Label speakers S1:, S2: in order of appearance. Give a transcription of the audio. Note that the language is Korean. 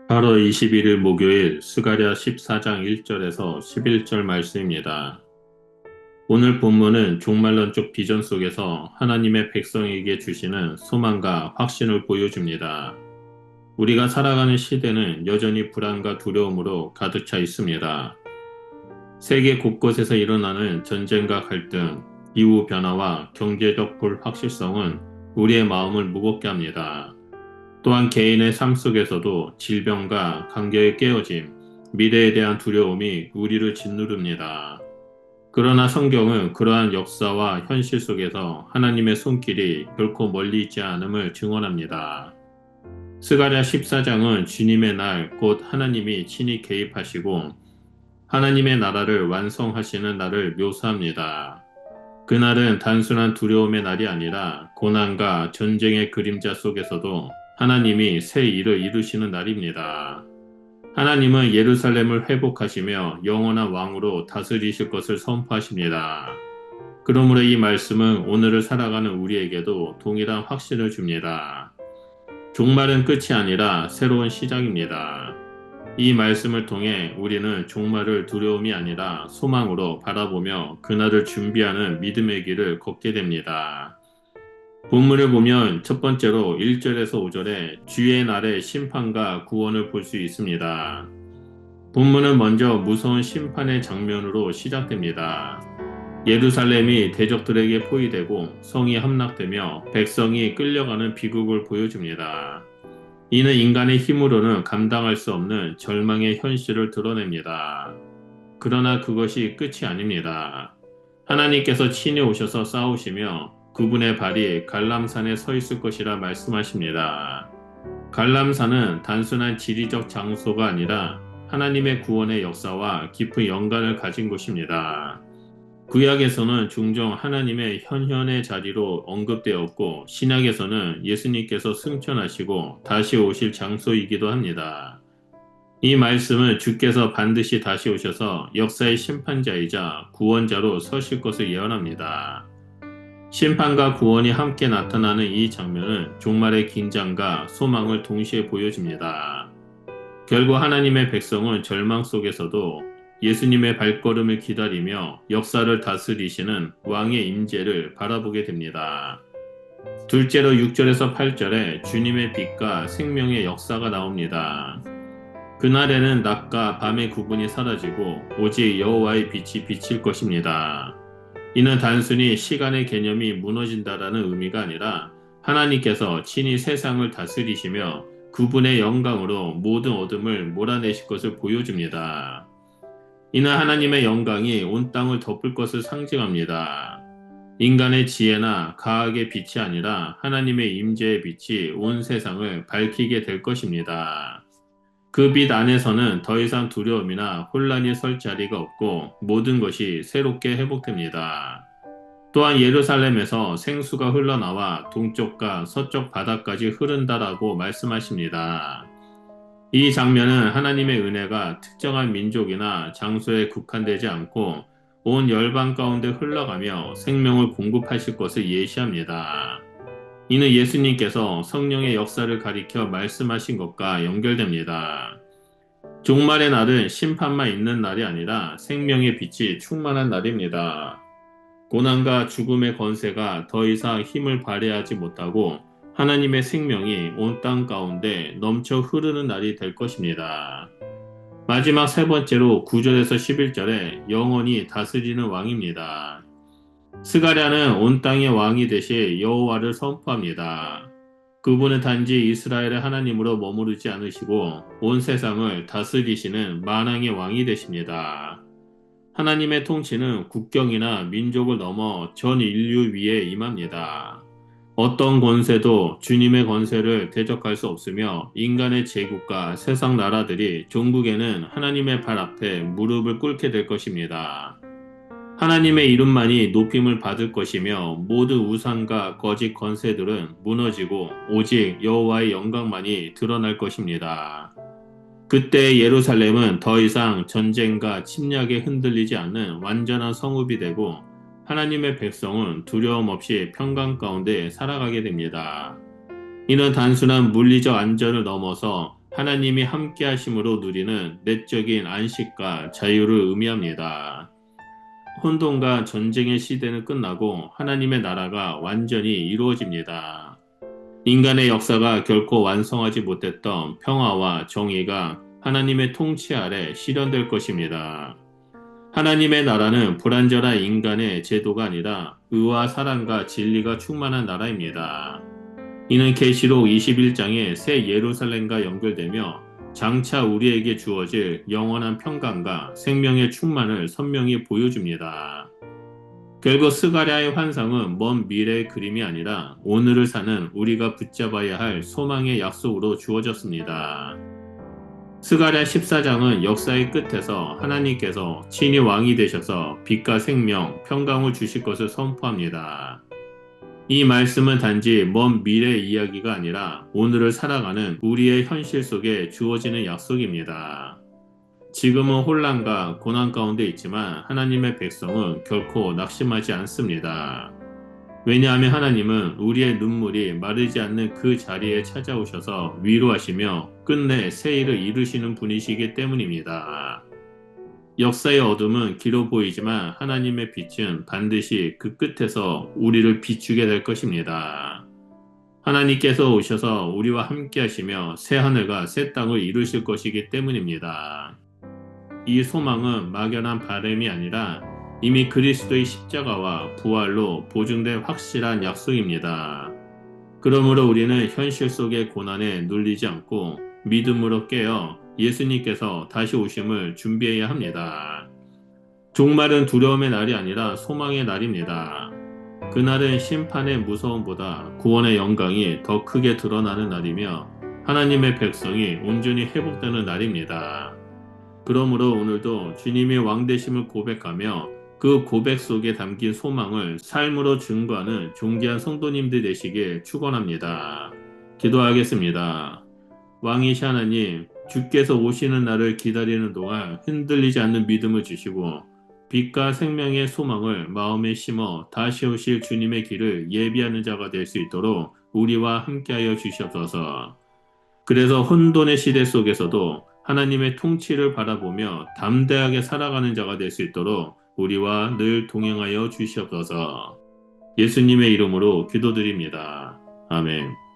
S1: 8월 21일 목요일 스가랴 14장 1절에서 11절 말씀입니다. 오늘 본문은 종말론적 비전 속에서 하나님의 백성에게 주시는 소망과 확신을 보여줍니다. 우리가 살아가는 시대는 여전히 불안과 두려움으로 가득 차 있습니다. 세계 곳곳에서 일어나는 전쟁과 갈등, 기후 변화와 경제적 불확실성은 우리의 마음을 무겁게 합니다. 또한 개인의 삶 속에서도 질병과 관계의 깨어짐, 미래에 대한 두려움이 우리를 짓누릅니다. 그러나 성경은 그러한 역사와 현실 속에서 하나님의 손길이 결코 멀리 있지 않음을 증언합니다. 스가랴 14장은 주님의 날, 곧 하나님이 친히 개입하시고 하나님의 나라를 완성하시는 날을 묘사합니다. 그날은 단순한 두려움의 날이 아니라 고난과 전쟁의 그림자 속에서도 하나님이 새 일을 이루시는 날입니다. 하나님은 예루살렘을 회복하시며 영원한 왕으로 다스리실 것을 선포하십니다. 그러므로 이 말씀은 오늘을 살아가는 우리에게도 동일한 확신을 줍니다. 종말은 끝이 아니라 새로운 시작입니다. 이 말씀을 통해 우리는 종말을 두려움이 아니라 소망으로 바라보며 그날을 준비하는 믿음의 길을 걷게 됩니다. 본문을 보면 첫 번째로 1절에서 5절에 주의 날의 심판과 구원을 볼 수 있습니다. 본문은 먼저 무서운 심판의 장면으로 시작됩니다. 예루살렘이 대적들에게 포위되고 성이 함락되며 백성이 끌려가는 비극을 보여줍니다. 이는 인간의 힘으로는 감당할 수 없는 절망의 현실을 드러냅니다. 그러나 그것이 끝이 아닙니다. 하나님께서 친히 오셔서 싸우시며 그분의 발이 갈람산에 서 있을 것이라 말씀하십니다. 갈람산은 단순한 지리적 장소가 아니라 하나님의 구원의 역사와 깊은 연관을 가진 곳입니다. 구약에서는 종종 하나님의 현현의 자리로 언급되었고 신약에서는 예수님께서 승천하시고 다시 오실 장소이기도 합니다. 이 말씀은 주께서 반드시 다시 오셔서 역사의 심판자이자 구원자로 서실 것을 예언합니다. 심판과 구원이 함께 나타나는 이 장면은 종말의 긴장과 소망을 동시에 보여줍니다. 결국 하나님의 백성은 절망 속에서도 예수님의 발걸음을 기다리며 역사를 다스리시는 왕의 임재를 바라보게 됩니다. 둘째로 6절에서 8절에 주님의 빛과 생명의 역사가 나옵니다. 그날에는 낮과 밤의 구분이 사라지고 오직 여호와의 빛이 비칠 것입니다. 이는 단순히 시간의 개념이 무너진다라는 의미가 아니라 하나님께서 친히 세상을 다스리시며 그분의 영광으로 모든 어둠을 몰아내실 것을 보여줍니다. 이는 하나님의 영광이 온 땅을 덮을 것을 상징합니다. 인간의 지혜나 과학의 빛이 아니라 하나님의 임재의 빛이 온 세상을 밝히게 될 것입니다. 그 빛 안에서는 더 이상 두려움이나 혼란이 설 자리가 없고 모든 것이 새롭게 회복됩니다. 또한 예루살렘에서 생수가 흘러나와 동쪽과 서쪽 바다까지 흐른다라고 말씀하십니다. 이 장면은 하나님의 은혜가 특정한 민족이나 장소에 국한되지 않고 온 열방 가운데 흘러가며 생명을 공급하실 것을 예시합니다. 이는 예수님께서 성령의 역사를 가리켜 말씀하신 것과 연결됩니다. 종말의 날은 심판만 있는 날이 아니라 생명의 빛이 충만한 날입니다. 고난과 죽음의 권세가 더 이상 힘을 발휘하지 못하고 하나님의 생명이 온 땅 가운데 넘쳐 흐르는 날이 될 것입니다. 마지막 세 번째로 9절에서 11절에 영원히 다스리는 왕입니다. 스가랴는 온 땅의 왕이 되실 여호와를 선포합니다. 그분은 단지 이스라엘의 하나님으로 머무르지 않으시고 온 세상을 다스리시는 만왕의 왕이 되십니다. 하나님의 통치는 국경이나 민족을 넘어 전 인류 위에 임합니다. 어떤 권세도 주님의 권세를 대적할 수 없으며 인간의 제국과 세상 나라들이 종국에는 하나님의 발 앞에 무릎을 꿇게 될 것입니다. 하나님의 이름만이 높임을 받을 것이며 모든 우상과 거짓 권세들은 무너지고 오직 여호와의 영광만이 드러날 것입니다. 그때 예루살렘은 더 이상 전쟁과 침략에 흔들리지 않는 완전한 성읍이 되고 하나님의 백성은 두려움 없이 평강 가운데 살아가게 됩니다. 이는 단순한 물리적 안전을 넘어서 하나님이 함께 하심으로 누리는 내적인 안식과 자유를 의미합니다. 혼돈과 전쟁의 시대는 끝나고 하나님의 나라가 완전히 이루어집니다. 인간의 역사가 결코 완성하지 못했던 평화와 정의가 하나님의 통치 아래 실현될 것입니다. 하나님의 나라는 불완전한 인간의 제도가 아니라 의와 사랑과 진리가 충만한 나라입니다. 이는 계시록 21장의 새 예루살렘과 연결되며 장차 우리에게 주어질 영원한 평강과 생명의 충만을 선명히 보여줍니다. 결국 스가랴의 환상은 먼 미래의 그림이 아니라 오늘을 사는 우리가 붙잡아야 할 소망의 약속으로 주어졌습니다. 스가랴 14장은 역사의 끝에서 하나님께서 친히 왕이 되셔서 빛과 생명, 평강을 주실 것을 선포합니다. 이 말씀은 단지 먼 미래의 이야기가 아니라 오늘을 살아가는 우리의 현실 속에 주어지는 약속입니다. 지금은 혼란과 고난 가운데 있지만 하나님의 백성은 결코 낙심하지 않습니다. 왜냐하면 하나님은 우리의 눈물이 마르지 않는 그 자리에 찾아오셔서 위로하시며 끝내 새 일을 이루시는 분이시기 때문입니다. 역사의 어둠은 길어 보이지만 하나님의 빛은 반드시 그 끝에서 우리를 비추게 될 것입니다. 하나님께서 오셔서 우리와 함께 하시며 새 하늘과 새 땅을 이루실 것이기 때문입니다. 이 소망은 막연한 바람이 아니라 이미 그리스도의 십자가와 부활로 보증된 확실한 약속입니다. 그러므로 우리는 현실 속의 고난에 눌리지 않고 믿음으로 깨어 예수님께서 다시 오심을 준비해야 합니다. 종말은 두려움의 날이 아니라 소망의 날입니다. 그날은 심판의 무서움보다 구원의 영광이 더 크게 드러나는 날이며 하나님의 백성이 온전히 회복되는 날입니다. 그러므로 오늘도 주님의 왕되심을 고백하며 그 고백 속에 담긴 소망을 삶으로 증거하는 존귀한 성도님들 되시길 축원합니다. 기도하겠습니다. 왕이신 하나님, 주께서 오시는 날을 기다리는 동안 흔들리지 않는 믿음을 주시고 빛과 생명의 소망을 마음에 심어 다시 오실 주님의 길을 예비하는 자가 될 수 있도록 우리와 함께하여 주시옵소서. 그래서 혼돈의 시대 속에서도 하나님의 통치를 바라보며 담대하게 살아가는 자가 될 수 있도록 우리와 늘 동행하여 주시옵소서. 예수님의 이름으로 기도드립니다. 아멘.